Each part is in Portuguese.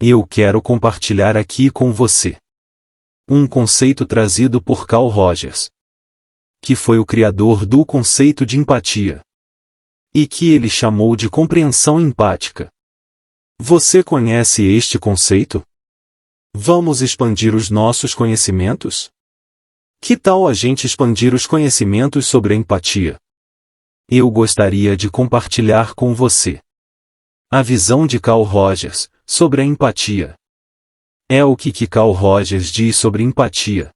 Eu quero compartilhar aqui com você um conceito trazido por Carl Rogers, que foi o criador do conceito de empatia, e que ele chamou de compreensão empática. Você conhece este conceito? Vamos expandir os nossos conhecimentos? Que tal a gente expandir os conhecimentos sobre a empatia? Eu gostaria de compartilhar com você a visão de Carl Rogers sobre a empatia. É o que Carl Rogers diz sobre empatia.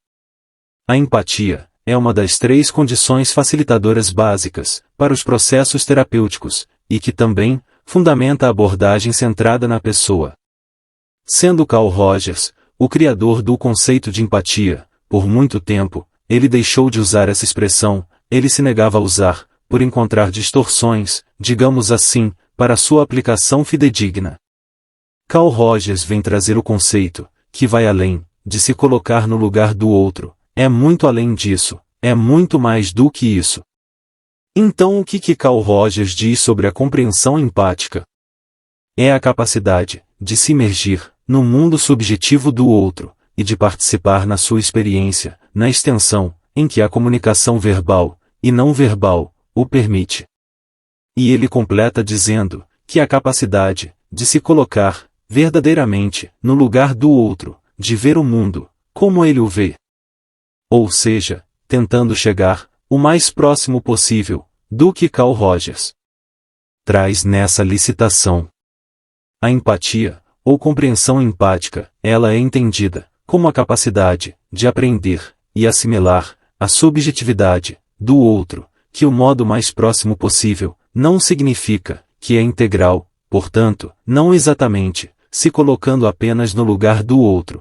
A empatia é uma das 3 condições facilitadoras básicas para os processos terapêuticos, e que também fundamenta a abordagem centrada na pessoa. Sendo Carl Rogers o criador do conceito de empatia, por muito tempo, ele deixou de usar essa expressão, ele se negava a usar, por encontrar distorções, digamos assim, para sua aplicação fidedigna. Carl Rogers vem trazer o conceito, que vai além de se colocar no lugar do outro, é muito além disso, é muito mais do que isso. Então o que Carl Rogers diz sobre a compreensão empática? É a capacidade de se imergir no mundo subjetivo do outro, e de participar na sua experiência, na extensão em que a comunicação verbal e não verbal o permite. E ele completa dizendo que a capacidade de se colocar verdadeiramente no lugar do outro, de ver o mundo como ele o vê. Ou seja, tentando chegar o mais próximo possível do que Carl Rogers traz nessa licitação. A empatia, ou compreensão empática, ela é entendida como a capacidade de aprender e assimilar a subjetividade do outro, que o modo mais próximo possível não significa que é integral, portanto, não exatamente, se colocando apenas no lugar do outro.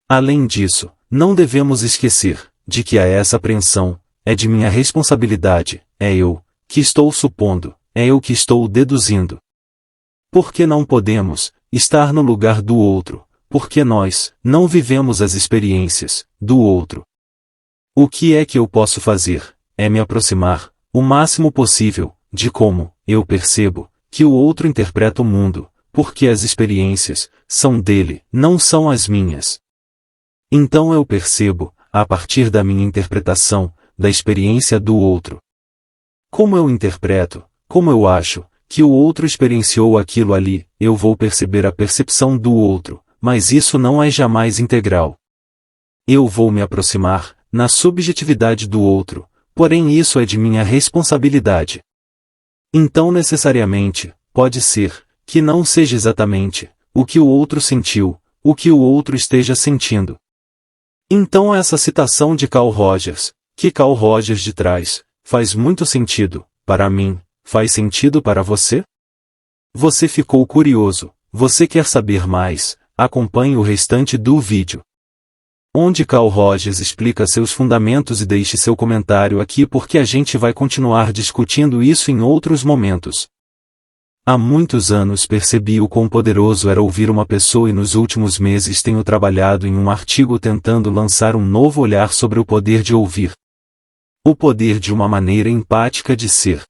Além disso, não devemos esquecer de que essa apreensão é de minha responsabilidade, é eu que estou supondo, é eu que estou deduzindo. Porque não podemos estar no lugar do outro, porque nós não vivemos as experiências do outro. O que é que eu posso fazer? É me aproximar o máximo possível de como eu percebo que o outro interpreta o mundo, porque as experiências são dele, não são as minhas. Então eu percebo, a partir da minha interpretação, da experiência do outro. Como eu interpreto, como eu acho que o outro experienciou aquilo ali, eu vou perceber a percepção do outro, mas isso não é jamais integral. Eu vou me aproximar na subjetividade do outro, porém isso é de minha responsabilidade. Então necessariamente, pode ser que não seja exatamente o que o outro sentiu, o que o outro esteja sentindo. Então essa citação de Carl Rogers, que Carl Rogers de trás, faz muito sentido, para mim, faz sentido para você? Você ficou curioso, você quer saber mais, acompanhe o restante do vídeo, onde Carl Rogers explica seus fundamentos, e deixe seu comentário aqui porque a gente vai continuar discutindo isso em outros momentos. Há muitos anos percebi o quão poderoso era ouvir uma pessoa, e nos últimos meses tenho trabalhado em um artigo tentando lançar um novo olhar sobre o poder de ouvir. O poder de uma maneira empática de ser.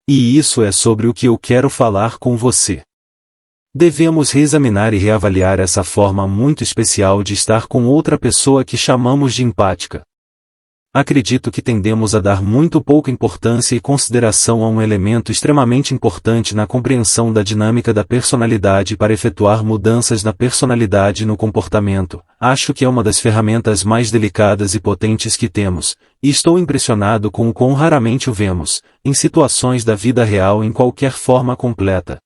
E isso é sobre o que eu quero falar com você. Devemos reexaminar e reavaliar essa forma muito especial de estar com outra pessoa que chamamos de empática. Acredito que tendemos a dar muito pouca importância e consideração a um elemento extremamente importante na compreensão da dinâmica da personalidade para efetuar mudanças na personalidade e no comportamento. Acho que é uma das ferramentas mais delicadas e potentes que temos, e estou impressionado com o quão raramente o vemos, em situações da vida real em qualquer forma completa.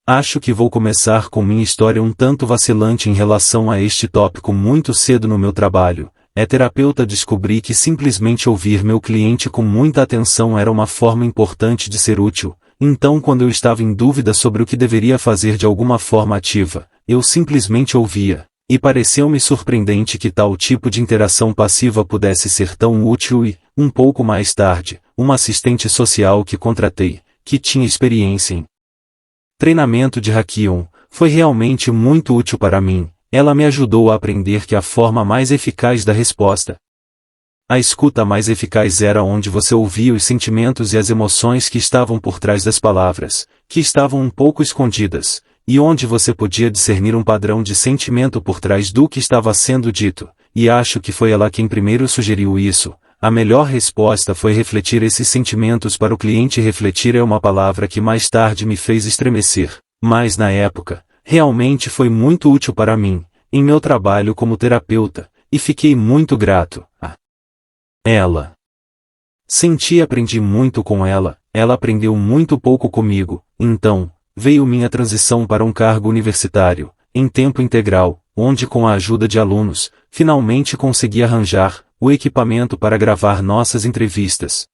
Acho que vou começar com minha história um tanto vacilante em relação a este tópico muito cedo no meu trabalho. Terapeuta, descobri que simplesmente ouvir meu cliente com muita atenção era uma forma importante de ser útil, então quando eu estava em dúvida sobre o que deveria fazer de alguma forma ativa, eu simplesmente ouvia, e pareceu-me surpreendente que tal tipo de interação passiva pudesse ser tão útil e, um pouco mais tarde, uma assistente social que contratei, que tinha experiência em treinamento de Hackion, foi realmente muito útil para mim. Ela me ajudou a aprender que a forma mais eficaz da resposta, a escuta mais eficaz, era onde você ouvia os sentimentos e as emoções que estavam por trás das palavras, que estavam um pouco escondidas, e onde você podia discernir um padrão de sentimento por trás do que estava sendo dito, e acho que foi ela quem primeiro sugeriu isso. A melhor resposta foi refletir esses sentimentos para o cliente. Refletir é uma palavra que mais tarde me fez estremecer, mas na época, realmente foi muito útil para mim, em meu trabalho como terapeuta, e fiquei muito grato a ela. Senti e aprendi muito com ela, ela aprendeu muito pouco comigo, então, veio minha transição para um cargo universitário, em tempo integral, onde com a ajuda de alunos, finalmente consegui arranjar o equipamento para gravar nossas entrevistas.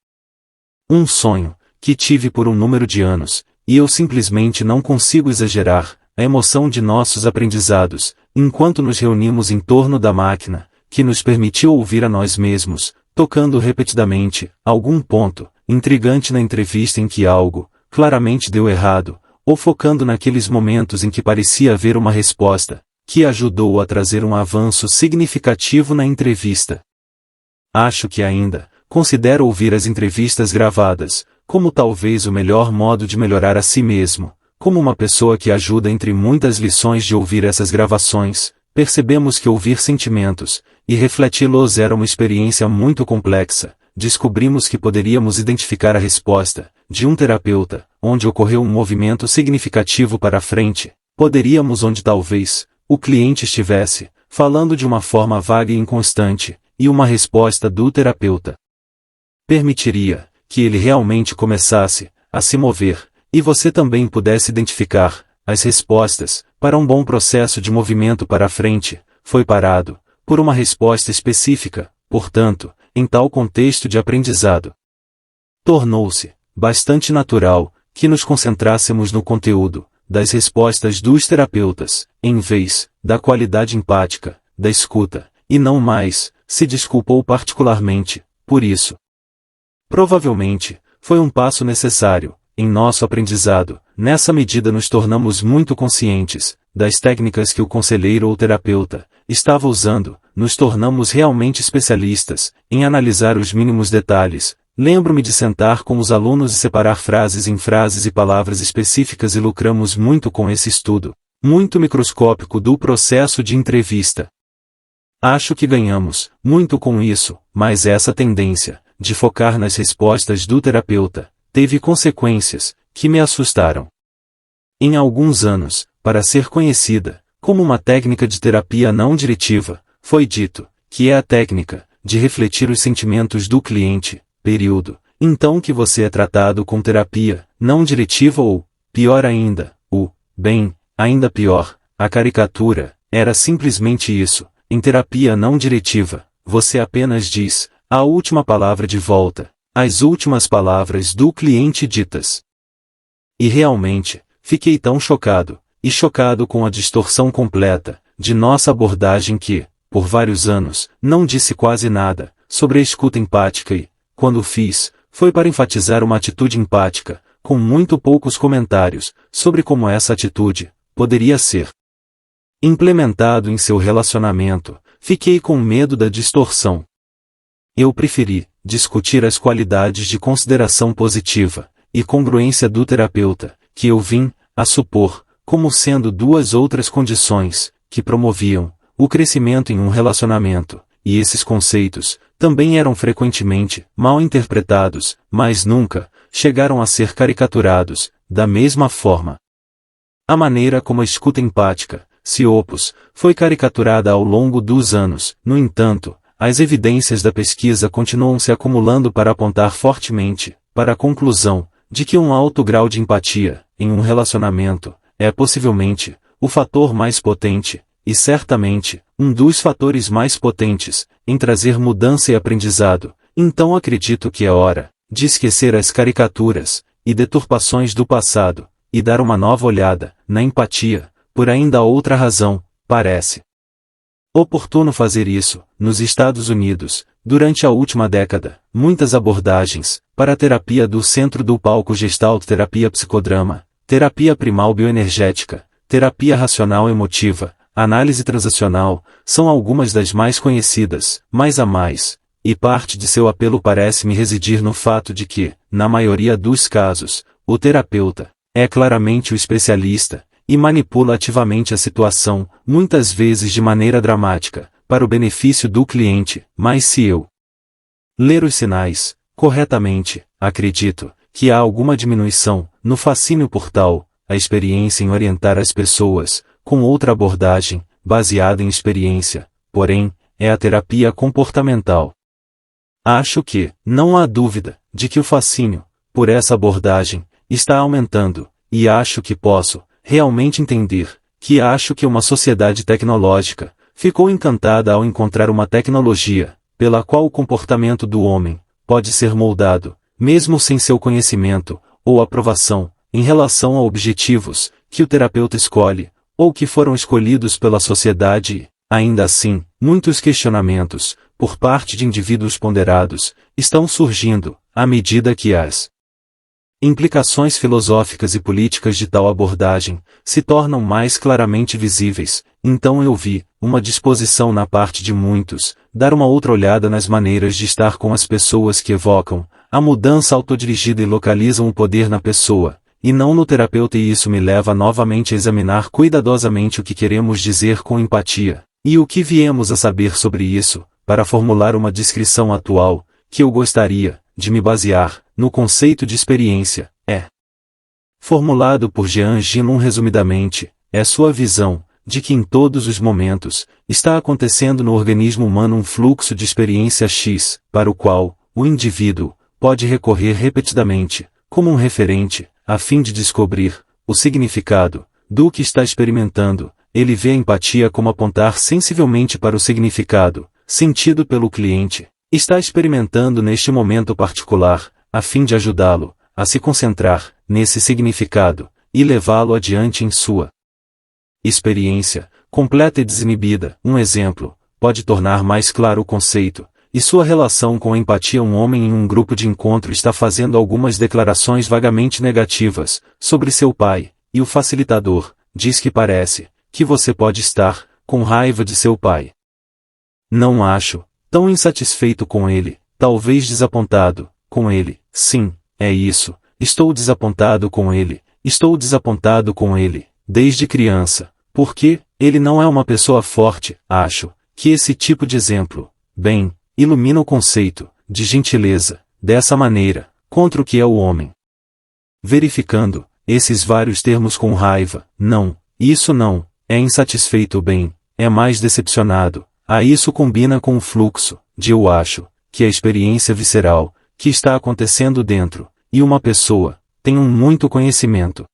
Um sonho, que tive por um número de anos, e eu simplesmente não consigo exagerar, a emoção de nossos aprendizados, enquanto nos reunimos em torno da máquina, que nos permitiu ouvir a nós mesmos, tocando repetidamente, algum ponto, intrigante na entrevista em que algo, claramente deu errado, ou focando naqueles momentos em que parecia haver uma resposta, que ajudou a trazer um avanço significativo na entrevista. Acho que ainda, considero ouvir as entrevistas gravadas, como talvez o melhor modo de melhorar a si mesmo, como uma pessoa que ajuda. Entre muitas lições de ouvir essas gravações, percebemos que ouvir sentimentos, e refleti-los era uma experiência muito complexa. Descobrimos que poderíamos identificar a resposta, de um terapeuta, onde ocorreu um movimento significativo para a frente, poderíamos onde talvez, o cliente estivesse, falando de uma forma vaga e inconstante, e uma resposta do terapeuta permitiria, que ele realmente começasse, a se mover, e você também pudesse identificar, as respostas, para um bom processo de movimento para a frente, foi parado, por uma resposta específica, portanto, em tal contexto de aprendizado. Tornou-se bastante natural que nos concentrássemos no conteúdo das respostas dos terapeutas, em vez da qualidade empática da escuta, e não mais. Se desculpou particularmente por isso. Provavelmente, foi um passo necessário em nosso aprendizado. Nessa medida nos tornamos muito conscientes das técnicas que o conselheiro ou terapeuta estava usando, nos tornamos realmente especialistas em analisar os mínimos detalhes. Lembro-me de sentar com os alunos e separar frases em frases e palavras específicas, e lucramos muito com esse estudo, muito microscópico do processo de entrevista. Acho que ganhamos muito com isso, mas essa tendência de focar nas respostas do terapeuta teve consequências que me assustaram. Em alguns anos, para ser conhecida como uma técnica de terapia não diretiva, foi dito que é a técnica de refletir os sentimentos do cliente, período, então que você é tratado com terapia não diretiva ou, pior ainda, ainda pior, a caricatura, era simplesmente isso. Em terapia não diretiva, você apenas diz a última palavra de volta, as últimas palavras do cliente ditas. E realmente, fiquei tão chocado com a distorção completa de nossa abordagem que, por vários anos, não disse quase nada sobre a escuta empática e, quando fiz, foi para enfatizar uma atitude empática, com muito poucos comentários sobre como essa atitude poderia ser implementado em seu relacionamento. Fiquei com medo da distorção. Eu preferi discutir as qualidades de consideração positiva e congruência do terapeuta, que eu vim a supor como sendo duas outras condições que promoviam o crescimento em um relacionamento, e esses conceitos também eram frequentemente mal interpretados, mas nunca chegaram a ser caricaturados da mesma forma. A maneira como a escuta empática se opôs foi caricaturada ao longo dos anos. No entanto, as evidências da pesquisa continuam se acumulando para apontar fortemente para a conclusão de que um alto grau de empatia em um relacionamento é possivelmente o fator mais potente, e certamente um dos fatores mais potentes em trazer mudança e aprendizado. Então acredito que é hora de esquecer as caricaturas e deturpações do passado e dar uma nova olhada na empatia. Por ainda outra razão, parece oportuno fazer isso. Nos Estados Unidos, durante a última década, muitas abordagens para a terapia do centro do palco Gestalt, terapia psicodrama, terapia primal bioenergética, terapia racional emotiva, análise transacional, são algumas das mais conhecidas, mas há mais, e parte de seu apelo parece-me residir no fato de que, na maioria dos casos, o terapeuta é claramente o especialista, e manipula ativamente a situação, muitas vezes de maneira dramática, para o benefício do cliente. Mas se eu ler os sinais corretamente, acredito que há alguma diminuição no fascínio por tal a experiência em orientar as pessoas, com outra abordagem, baseada em experiência, porém, é a terapia comportamental. Acho que, não há dúvida, de que o fascínio, por essa abordagem, está aumentando, e acho que posso, realmente entender, que acho que uma sociedade tecnológica, ficou encantada ao encontrar uma tecnologia, pela qual o comportamento do homem, pode ser moldado, mesmo sem seu conhecimento, ou aprovação, em relação a objetivos, que o terapeuta escolhe, ou que foram escolhidos pela sociedade e, ainda assim, muitos questionamentos, por parte de indivíduos ponderados, estão surgindo, à medida que as implicações filosóficas e políticas de tal abordagem se tornam mais claramente visíveis. Então eu vi uma disposição na parte de muitos, dar uma outra olhada nas maneiras de estar com as pessoas que evocam a mudança autodirigida e localizam o poder na pessoa, e não no terapeuta, e isso me leva novamente a examinar cuidadosamente o que queremos dizer com empatia, e o que viemos a saber sobre isso, para formular uma descrição atual, que eu gostaria de me basear no conceito de experiência, formulado por Jean Genin resumidamente, é sua visão, de que em todos os momentos, está acontecendo no organismo humano um fluxo de experiência X, para o qual, o indivíduo, pode recorrer repetidamente, como um referente, a fim de descobrir o significado do que está experimentando. Ele vê a empatia como apontar sensivelmente para o significado, sentido pelo cliente, está experimentando neste momento particular, a fim de ajudá-lo a se concentrar nesse significado, e levá-lo adiante em sua experiência, completa e desinibida. Um exemplo, pode tornar mais claro o conceito, e sua relação com a empatia. Um homem em um grupo de encontro está fazendo algumas declarações vagamente negativas, sobre seu pai, e o facilitador, diz que parece, que você pode estar, com raiva de seu pai. Não acho, tão insatisfeito com ele, talvez desapontado, com ele. Sim, é isso, estou desapontado com ele, desde criança, porque, ele não é uma pessoa forte. Acho, que esse tipo de exemplo, ilumina o conceito, de gentileza, dessa maneira, contra o que é o homem. Verificando, esses vários termos com raiva, isso não, é insatisfeito é mais decepcionado, isso combina com o fluxo, de eu acho, que a experiência visceral, que está acontecendo dentro, e uma pessoa, tem muito conhecimento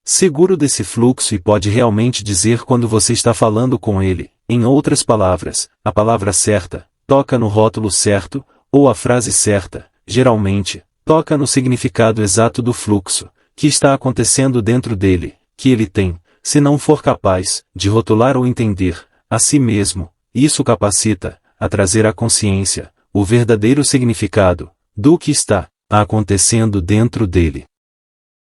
seguro desse fluxo e pode realmente dizer quando você está falando com ele. Em outras palavras, a palavra certa, toca no rótulo certo, ou a frase certa, geralmente, toca no significado exato do fluxo, que está acontecendo dentro dele, que ele tem, se não for capaz, de rotular ou entender, a si mesmo. Isso capacita, a trazer à consciência, o verdadeiro significado, do que está acontecendo dentro dele.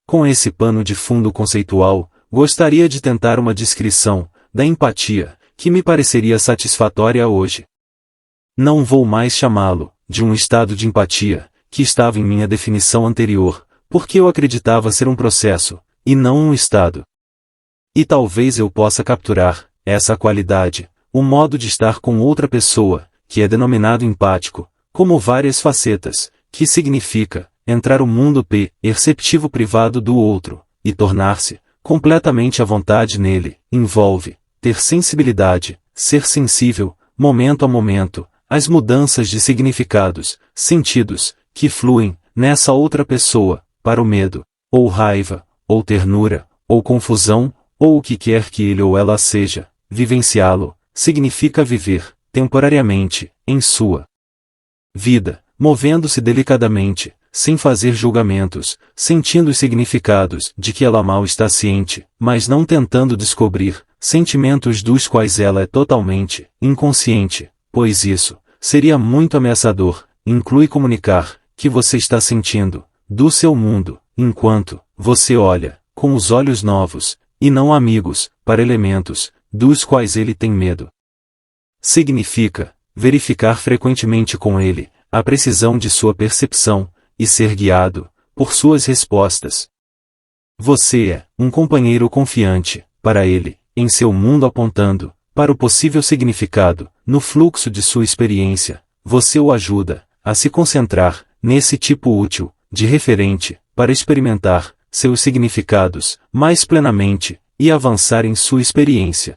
Com esse pano de fundo conceitual, gostaria de tentar uma descrição da empatia, que me pareceria satisfatória hoje. Não vou mais chamá-lo de um estado de empatia, que estava em minha definição anterior, porque eu acreditava ser um processo, e não um estado. E talvez eu possa capturar essa qualidade, o modo de estar com outra pessoa, que é denominado empático, como várias facetas, que significa entrar o mundo perceptivo privado do outro, e tornar-se completamente à vontade nele. Envolve ter sensibilidade, ser sensível, momento a momento, às mudanças de significados, sentidos, que fluem nessa outra pessoa, para o medo, ou raiva, ou ternura, ou confusão, ou o que quer que ele ou ela seja. Vivenciá-lo significa viver, temporariamente, em sua vida, movendo-se delicadamente, sem fazer julgamentos, sentindo os significados de que ela mal está ciente, mas não tentando descobrir sentimentos dos quais ela é totalmente inconsciente, pois isso seria muito ameaçador. Inclui comunicar que você está sentindo do seu mundo, enquanto você olha com os olhos novos, e não amigos, para elementos dos quais ele tem medo. Significa verificar frequentemente com ele a precisão de sua percepção, e ser guiado por suas respostas. Você é um companheiro confiante para ele, em seu mundo apontando para o possível significado, no fluxo de sua experiência. Você o ajuda a se concentrar nesse tipo útil de referente para experimentar seus significados mais plenamente e avançar em sua experiência.